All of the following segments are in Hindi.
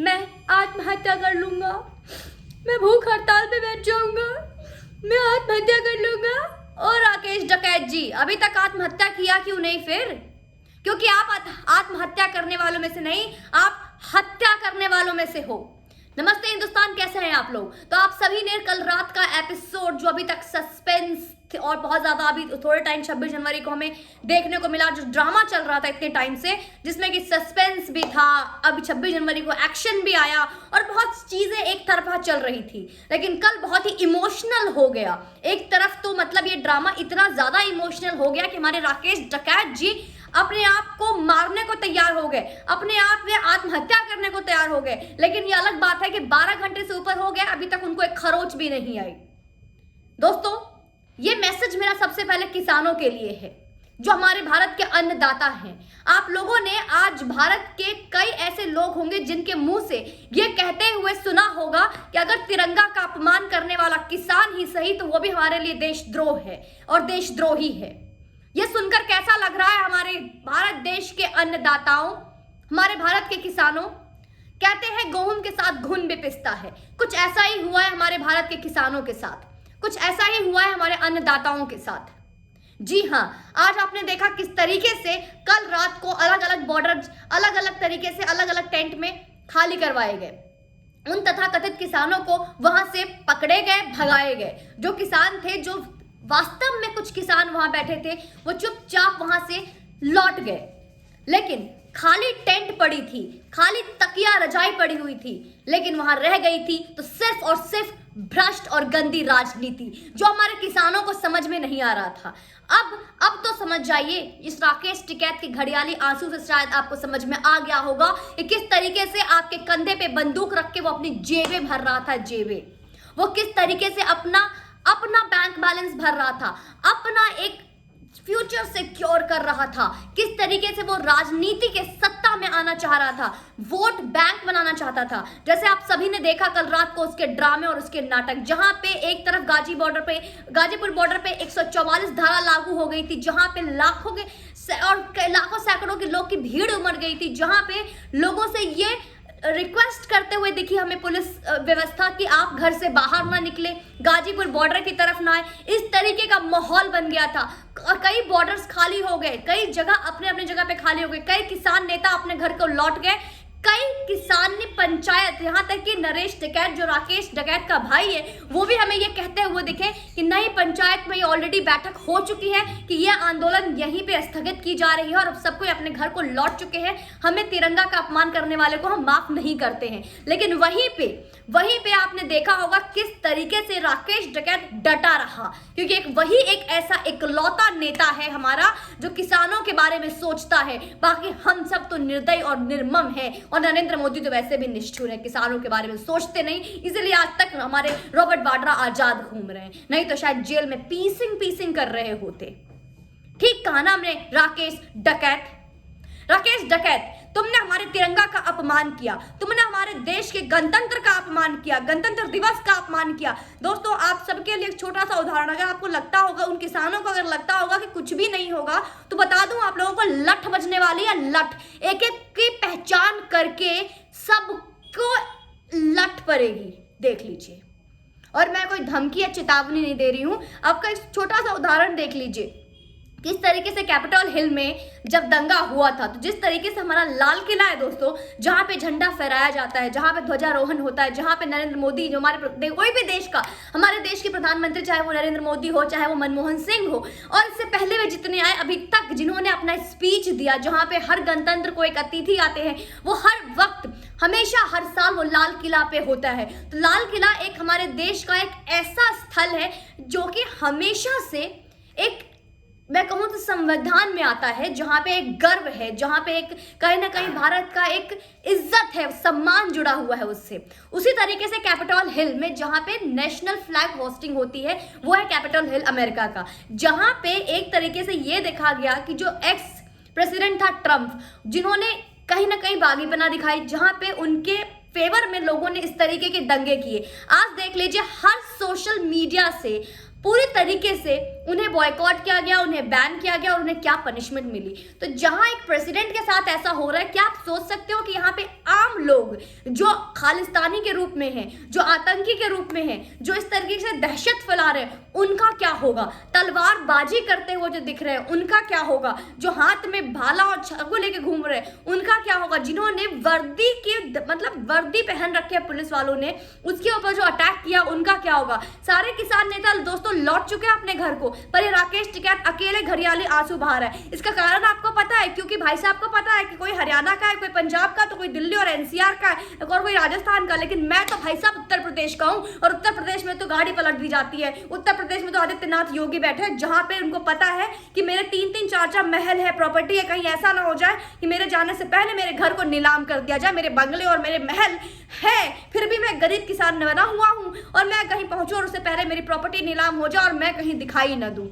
मैं आत्महत्या कर लूंगा, मैं भूख हड़ताल पे बैठ जाऊंगा, मैं आत्महत्या कर लूंगा। और राकेश डकैत जी, अभी तक आत्महत्या किया क्यों नहीं फिर? क्योंकि आप आत्महत्या करने वालों में से नहीं, आप हत्या करने वालों में से हो। नमस्ते हिंदुस्तान, कैसे हैं आप लोग? तो आप सभी ने कल रात का एपिसोड जो अभी तक सस्पेंस और बहुत ज्यादा अभी थोड़े टाइम 26 जनवरी को हमें देखने को मिला, जो ड्रामा चल रहा था इतने टाइम से, जिसमें कि सस्पेंस भी था, अभी 26 जनवरी को एक्शन भी आया और बहुत चीजें एक तरफा चल रही थी। लेकिन कल बहुत ही इमोशनल हो गया। एक तरफ तो मतलब ये ड्रामा इतना ज्यादा इमोशनल हो गया कि हमारे राकेश डकैत जी अपने आप को मारने को तैयार हो गए, अपने आप में आत्महत्या करने को तैयार हो गए। लेकिन ये अलग बात है कि 12 घंटे से ऊपर हो गया, अभी तक उनको एक खरोच भी नहीं आई। दोस्तों, ये मैसेज मेरा सबसे पहले किसानों के लिए है, जो हमारे भारत के अन्नदाता हैं। आप लोगों ने आज भारत के कई ऐसे लोग होंगे जिनके मुंह से ये कहते हुए सुना होगा कि अगर तिरंगा का अपमान करने वाला किसान ही सही तो वो भी हमारे लिए देशद्रोह है और देशद्रोही है। ये सुनकर कैसा लग रहा है? हमारे भारत देश के अन्नदाताओं, हमारे भारत के किसानों कहते हैं गेहूं के साथ घुन भी पिसता है। कुछ ऐसा ही हुआ है हमारे भारत के किसानों के साथ, कुछ ऐसा ही हुआ है हमारे अन्नदाताओं के साथ। जी हाँ, आज आपने देखा किस तरीके से कल रात को अलग अलग बॉर्डर अलग अलग तरीके से अलग अलग टेंट में खाली करवाए गए। उन तथाकथित किसानों को वहां से पकड़े गए, भगाए गए। जो किसान थे, जो वास्तव में कुछ किसान वहां बैठे थे, वो चुपचाप वहां से लौट गए। लेकिन खाली टेंट पड़ी थी, खाली तकिया रजाई पड़ी हुई थी, लेकिन वहां रह गई थी तो सिर्फ और सिर्फ भ्रष्ट और गंदी राजनीति, जो हमारे किसानों को समझ में नहीं आ रहा था। अब तो समझ जाइए, इस राकेश टिकैत के घड़ियाली आंसू से शायद आपको समझ में आ गया होगा कि किस तरीके से आपके कंधे पे बंदूक रख के वो अपनी जेबें भर रहा था। जेबें, वो किस तरीके से अपना बैंक बैलेंस भर रहा था, अपना एक फ्यूचर सिक्योर कर रहा था, किस तरीके से वो राजनीति के सत्ता में आना चाह रहा था, वोट बैंक बनाना चाहता था। जैसे आप सभी ने देखा कल रात को उसके ड्रामे और उसके नाटक, जहां पे एक तरफ गाजीपुर बॉर्डर पे 144 धारा लागू हो गई थी, जहां पे लाखों सैकड़ों के लोग की भीड़ उमड़ गई थी, जहां पे लोगों से ये रिक्वेस्ट करते हुए दिखी हमें पुलिस व्यवस्था कि आप घर से बाहर ना निकले, गाजीपुर बॉर्डर की तरफ ना आए। इस तरीके का माहौल बन गया था। कई बॉर्डर्स खाली हो गए, कई जगह अपने जगह पे खाली हो गए, कई किसान नेता अपने घर को लौट गए, कई किसान ने पंचायत, यहाँ तक कि नरेश टिकैत जो राकेश डकैत का भाई है, वो भी हमें ये कहते हुए दिखे कि नई पंचायत में ऑलरेडी बैठक हो चुकी है कि यह आंदोलन यहीं पे स्थगित की जा रही है और अब सब कोई अपने घर को लौट चुके हैं। हमें तिरंगा का अपमान करने वाले को हम माफ नहीं करते हैं। लेकिन वहीं पे आपने देखा होगा किस तरीके से राकेश डकैत डटा रहा, क्योंकि वही एक ऐसा इकलौता नेता है हमारा जो किसानों के बारे में सोचता है। बाकी हम सब तो निर्दयी और निर्मम है, और नरेंद्र मोदी तो वैसे भी निष्ठुर है, किसानों के बारे में सोचते नहीं, इसलिए आज तक हमारे रॉबर्ट वाड्रा आजाद घूम रहे हैं, नहीं तो शायद जेल में पीसिंग कर रहे होते। ठीक कहा ना हमने? राकेश डकैत, तुमने हमारे तिरंगा का अपमान किया, तुमने हमारे देश के गणतंत्र का अपमान किया, गणतंत्र दिवस का अपमान किया। दोस्तों, आप सबके लिए एक छोटा सा उदाहरण, अगर आपको लगता होगा, उन किसानों को अगर लगता होगा कि कुछ भी नहीं होगा, तो बता दूं आप लोगों को, लठ बजने वाली है लठ। एक एक की पहचान करके सबको लठ पड़ेगी, देख लीजिए। और मैं कोई धमकी या चेतावनी नहीं दे रही हूं, आपका एक छोटा सा उदाहरण देख लीजिए। किस तरीके से कैपिटल हिल में जब दंगा हुआ था, तो जिस तरीके से हमारा लाल किला है दोस्तों, जहां पे झंडा फहराया जाता है, जहां पे ध्वजारोहण होता है, जहां पे नरेंद्र मोदी, जो कोई भी देश का, हमारे देश के प्रधानमंत्री, चाहे वो नरेंद्र मोदी हो, चाहे वो मनमोहन सिंह हो, और इससे पहले वे जितने आए अभी तक, जिन्होंने अपना स्पीच दिया, जहां पे हर गणतंत्र को एक अतिथि आते हैं, वो हर वक्त हमेशा हर साल वो लाल किला पे होता है। तो लाल किला एक हमारे देश का एक ऐसा स्थल है जो कि हमेशा से एक, मैं कहूँ तो संविधान में आता है, जहाँ पे एक गर्व है, जहाँ पे एक कहीं ना कहीं भारत का एक इज्जत है, सम्मान जुड़ा हुआ है उससे। उसी तरीके से कैपिटल हिल में जहाँ पे नेशनल फ्लैग होस्टिंग होती है, वो है कैपिटल हिल अमेरिका का, जहाँ पे एक तरीके से ये देखा गया कि जो एक्स प्रेसिडेंट था ट्रम्प, जिन्होंने कहीं ना कहीं बागीपना दिखाई, जहाँ पे उनके फेवर में लोगों ने इस तरीके के दंगे किए। आज देख लीजिए, हर सोशल मीडिया से पूरी तरीके से उन्हें बॉयकॉट किया गया, उन्हें बैन किया गया और उन्हें क्या पनिशमेंट मिली। तो जहां एक प्रेसिडेंट के साथ ऐसा हो रहा है, क्या आप सोच सकते हो कि यहाँ पे आम लोग जो खालिस्तानी के रूप में हैं, जो आतंकी के रूप में हैं, जो इस तरीके से दहशत फैला रहे हैं, उनका क्या होगा। तलवारबाजी करते हुए जो दिख रहे हैं उनका क्या होगा। जो हाथ में भाला और चाकू लेके घूम रहे हैं उनका क्या होगा। जिन्होंने वर्दी के मतलब वर्दी पहन रखी है पुलिस वालों ने, उसके ऊपर जो अटैक किया उनका क्या होगा। सारे किसान नेता दोस्तों लौट चुके हैं अपने घर को, पर ये राकेश टिकैत अकेले घरियाली आंसू बहा रहा है। इसका कारण आपको पता है, क्योंकि भाई साहब को पता है कि कोई हरियाणा का है, कोई पंजाब का, तो कोई दिल्ली और एनसीआर का है और कोई राजस्थान का, लेकिन मैं तो भाई साहब उत्तर प्रदेश का हूं। और उत्तर प्रदेश में तो गाड़ी पलट दी जाती है। उत्तर प्रदेश में तो आदित्यनाथ योगी बैठे हैं, जहां पे उनको पता है कि मेरे 3-3 4-4 महल है, प्रॉपर्टी है, कहीं ऐसा ना हो जाए कि मेरे जाने से पहले मेरे घर को नीलाम कर दिया जाए। मेरे बंगले और मेरे महल है, फिर भी मैं गरीब किसान बना हुआ हूं और मैं कहीं पहुंचूं और उससे पहले मेरी प्रॉपर्टी नीलाम हो जाए और मैं कहीं दिखाई न दूं।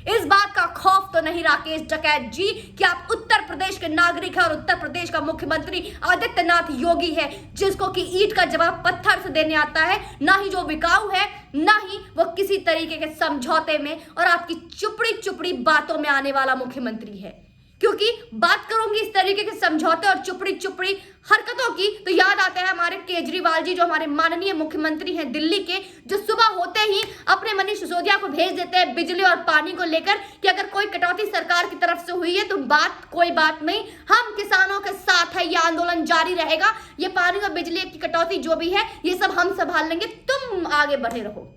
इस बात का खौफ तो नहीं राकेश टिकैत जी कि आप उत्तर प्रदेश के नागरिक हैं और उत्तर प्रदेश का मुख्यमंत्री आदित्यनाथ योगी है, जिसको कि ईंट का जवाब पत्थर से देने आता है, ना ही जो बिकाऊ है, ना ही वो किसी तरीके के समझौते में और आपकी चुपड़ी चुपड़ी बातों में आने वाला मुख्यमंत्री है। क्योंकि बात करूंगी इस तरीके के समझौते और चुपड़ी चुपड़ी हरकतों की, तो याद आता है हमारे केजरीवाल जी, जो हमारे माननीय मुख्यमंत्री हैं दिल्ली के, जो सुबह होते ही अपने मनीष सिसोदिया को भेज देते हैं बिजली और पानी को लेकर कि अगर कोई कटौती सरकार की तरफ से हुई है तो कोई बात नहीं, हम किसानों के साथ है, ये आंदोलन जारी रहेगा, ये पानी और बिजली की कटौती जो भी है ये सब हम संभाल लेंगे, तुम आगे बढ़े रहो।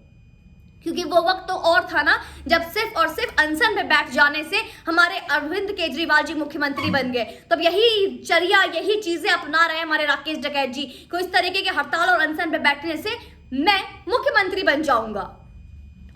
क्योंकि वो वक्त तो और था ना जब सिर्फ और सिर्फ अनशन पे बैठ जाने से हमारे अरविंद केजरीवाल जी मुख्यमंत्री बन गए। तब यही चर्या, यही चीजें अपना रहे हमारे राकेश टिकैत जी को, इस तरीके के हड़ताल और अनशन पे बैठने से मैं मुख्यमंत्री बन जाऊंगा।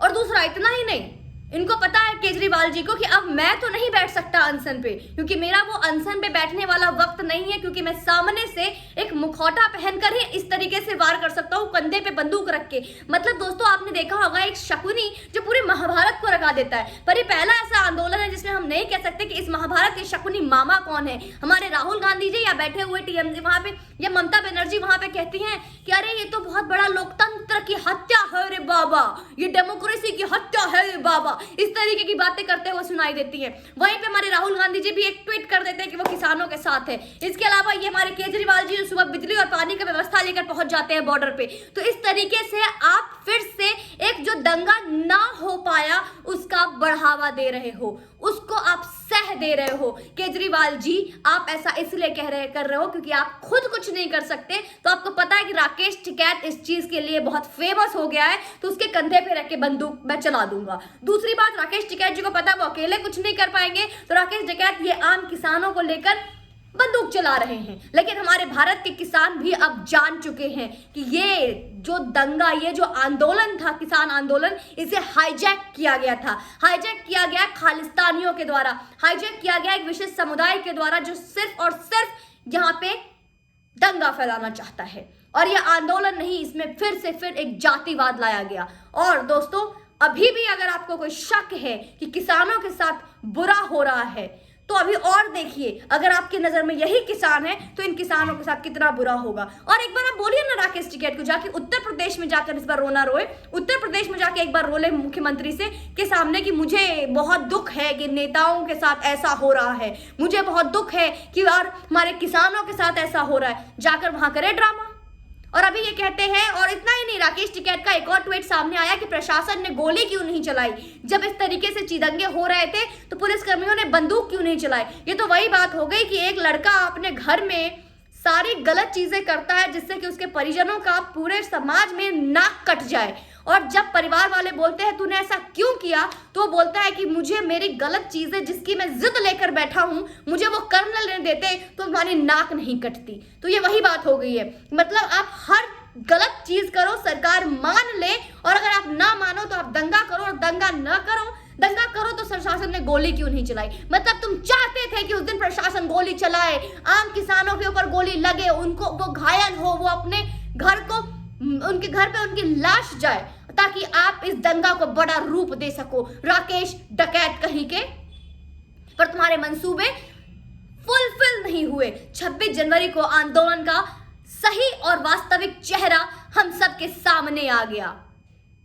और दूसरा, इतना ही नहीं, इनको पता है केजरीवाल जी को कि अब मैं तो नहीं बैठ सकता अनशन पे, क्योंकि मेरा वो अनशन पे बैठने वाला वक्त नहीं है, क्योंकि मैं सामने से एक मुखौटा पहनकर ही इस तरीके से वार कर सकता हूँ, कंधे पे बंदूक रख के। मतलब दोस्तों आपने देखा होगा एक शकुनी जो पूरी महाभारत को रखा देता है, पर ये पहला ऐसा आंदोलन है जिसमें हम नहीं कह सकते कि इस महाभारत के शकुनी मामा कौन है। हमारे राहुल गांधी जी या बैठे हुए टीएमसी वहां पे या ममता बनर्जी वहां पे कहती हैं कि अरे ये तो बहुत बड़ा लोकतंत्र की हत्या है रे बाबा, ये डेमोक्रेसी की हत्या है रे बाबा, इस तरीके की बातें करते हुए सुनाई देती हैं। वहीं पे हमारे राहुल गांधी जी भी एक ट्वीट कर देते हैं कि वो किसानों के साथ है। इसके अलावा ये हमारे केजरीवाल जी सुबह बिजली और पानी की व्यवस्था लेकर पहुंच जाते हैं बॉर्डर पे। तो इस तरीके से आप फिर से एक जो दंगा ना हो पाया उसका बढ़ावा दे रहे हो, उसको आप सह दे रहे हो। केजरीवाल जी आप ऐसा इसलिए कर रहे हो क्योंकि आप खुद कुछ नहीं कर सकते। तो आपको पता है कि राकेश टिकैत इस चीज के लिए बहुत फेमस हो गया है, तो उसके कंधे पे रख के बंदूक मैं चला दूंगा। दूसरी बात, राकेश टिकैत जी को पता है वो अकेले कुछ नहीं कर पाएंगे, तो राकेश टिकैत ये आम किसानों को लेकर बंदूक चला रहे हैं। लेकिन हमारे भारत के किसान भी अब जान चुके हैं कि ये जो दंगा, ये जो आंदोलन था, किसान आंदोलन, इसे हाईजैक किया गया था। हाईजैक किया गया खालिस्तानियों के द्वारा, हाईजैक किया गया एक विशेष समुदाय के द्वारा जो सिर्फ और सिर्फ यहाँ पे दंगा फैलाना चाहता है। और यह आंदोलन नहीं, इसमें फिर एक जातिवाद लाया गया। और दोस्तों अभी भी अगर आपको कोई शक है कि किसानों के साथ बुरा हो रहा है, तो अभी और देखिए, अगर आपकी नजर में यही किसान है तो इन किसानों के साथ कितना बुरा होगा। और एक बार आप बोलिए ना राकेश टिकैत को जाके उत्तर प्रदेश में जाकर इस बार रोना रोए, उत्तर प्रदेश में जाके एक बार रोले मुख्यमंत्री से के सामने कि मुझे बहुत दुख है कि नेताओं के साथ ऐसा हो रहा है, मुझे बहुत दुख है कि यार हमारे किसानों के साथ ऐसा हो रहा है। जाकर वहां करे ड्रामा। और अभी ये कहते हैं, और इतना ही नहीं, राकेश टिकैत का एक और ट्वीट सामने आया कि प्रशासन ने गोली क्यों नहीं चलाई। जब इस तरीके से चिदंगे हो रहे थे तो पुलिसकर्मियों ने बंदूक क्यों नहीं चलाई। ये तो वही बात हो गई कि एक लड़का अपने घर में सारी गलत चीजें करता है जिससे कि उसके परिजनों का पूरे समाज में नाक कट जाए, और जब परिवार वाले बोलते हैं तूने ऐसा क्यों किया, तो वो बोलता है कि मुझे मेरी गलत चीजें जिसकी मैं जिद लेकर बैठा हूं, मुझे वो करने लेने देते तो तुम्हारी नाक नहीं कटती। तो ये वही बात हो गई है। मतलब आप हर गलत चीज करो, सरकार मान ले, और अगर आप ना मानो तो आप दंगा करो, और दंगा न करो, दंगा करो तो प्रशासन ने गोली क्यों नहीं चलाई। मतलब तुम चाहते थे कि उस दिन प्रशासन गोली चलाए, आम किसानों के ऊपर गोली लगे, उनको वो घायल हो, वो अपने घर को, उनके घर पे उनकी लाश जाए, ताकि आप इस दंगा को बड़ा रूप दे सको। राकेश डकैत कहीं के, पर तुम्हारे मंसूबे फुलफिल नहीं हुए। 26 जनवरी को आंदोलन का सही और वास्तविक चेहरा हम सबके सामने आ गया।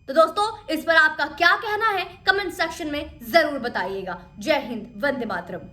तो दोस्तों इस पर आपका क्या कहना है कमेंट सेक्शन में जरूर बताइएगा। जय हिंद, वंदे मातरम।